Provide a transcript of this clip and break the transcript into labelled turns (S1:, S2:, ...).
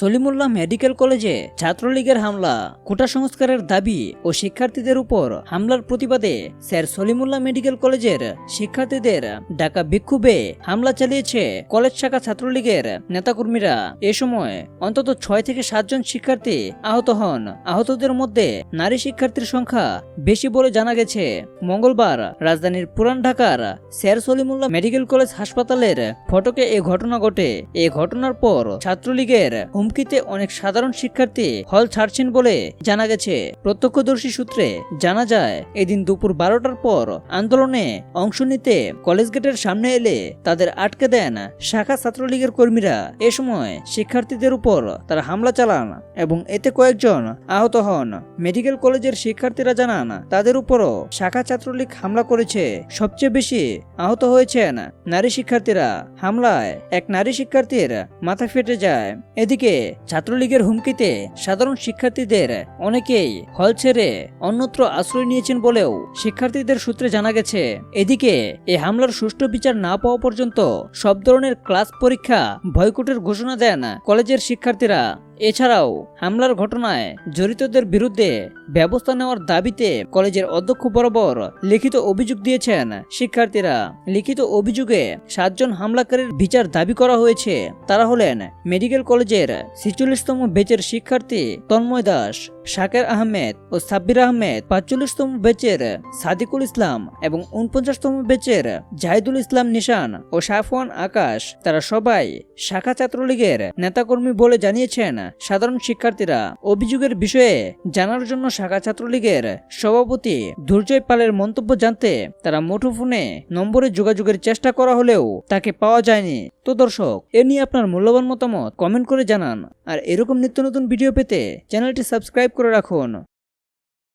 S1: Salimullah medical কলেজে ছাত্রলীগের হামলা, কোটা সংস্কারের দাবি ও শিক্ষার্থীদের উপর হামলার প্রতিবাদে স্যার সলিমুল্লাহ মেডিকেল কলেজের শিক্ষার্থীদের ডাকা বিক্ষোভে হামলা চালিয়েছে কলেজ শাখা ছাত্রলীগের নেতাকর্মীরা। এ সময় অন্তত 6 থেকে 7 জন শিক্ষার্থী আহত হন। আহতদের মধ্যে নারী শিক্ষার্থীর সংখ্যা বেশি বলে জানা গেছে। মঙ্গলবার রাজধানীর পুরান ঢাকার স্যার সলিমুল্লাহ মেডিকেল কলেজ হাসপাতালের ফটকে এ ঘটনা ঘটে। এ ঘটনার পর ছাত্রলীগের হুমকিতে অনেক সাধারণ শিক্ষার্থী হল ছাড়ছেন বলে জানা গেছে। প্রত্যক্ষদর্শী সূত্রে জানা যায়, এদিন দুপুর 12টার পর আন্দোলনে অংশ নিতে কলেজ গেটের সামনে এলে তাদের আটকে দেন শাখা ছাত্রলীগের কর্মীরা। এ সময় শিক্ষার্থীদের উপর তারা হামলা চালান এবং এতে কয়েকজন আহত হন। মেডিকেল কলেজের শিক্ষার্থীরা জানান, তাদের উপরও শাখা ছাত্রলীগ হামলা করেছে। সবচেয়ে বেশি আহত হয়েছেন নারী শিক্ষার্থীরা। হামলায় এক নারী শিক্ষার্থীর মাথা ফেটে যায়। এদিকে ছাত্রলীগের হুমকিতে সাধারণ শিক্ষার্থীদের অনেকেই হল ছেড়ে অন্যত্র আশ্রয় নিয়েছেন বলেও শিক্ষার্থীদের সূত্রে জানা গেছে। এদিকে এই হামলার সুষ্ঠু বিচার না পাওয়া পর্যন্ত সব ধরনের ক্লাস পরীক্ষা বয়কটের ঘোষণা দেন কলেজের শিক্ষার্থীরা। এছাড়াও হামলার ঘটনায় জড়িতদের বিরুদ্ধে ব্যবস্থা নেওয়ার দাবিতে কলেজের অধ্যক্ষ বরাবর লিখিত অভিযোগ দিয়েছেন শিক্ষার্থীরা। লিখিত অভিযোগে 7 জন হামলাকারীর বিচার দাবি করা হয়েছে। তারা হলেন মেডিকেল কলেজের 46তম ব্যাচের শিক্ষার্থী তন্ময় দাস, শাকের আহমেদ ও সাব্বির আহমেদ, 45তম ব্যাচের সাদিকুল ইসলাম এবং 49তম ব্যাচের জাহিদুল ইসলাম নিশান ও সাফওয়ান আকাশ। তারা সবাই শাখা ছাত্রলীগের নেতাকর্মী বলে জানিয়েছেন সাধারণ শিক্ষার্থীরা। অভিযোগের বিষয়ে জানার জন্য শাখা ছাত্রলীগের সভাপতি দুর্জয় পালের মন্তব্য জানতে তারা মুঠোফোনে নম্বরে যোগাযোগের চেষ্টা করা হলেও তাকে পাওয়া যায়নি। তো দর্শক, এ নিয়ে আপনার মূল্যবান মতামত কমেন্ট করে জানান। আর এরকম নিত্য নতুন ভিডিও পেতে চ্যানেলটি সাবস্ক্রাইব করে রাখুন।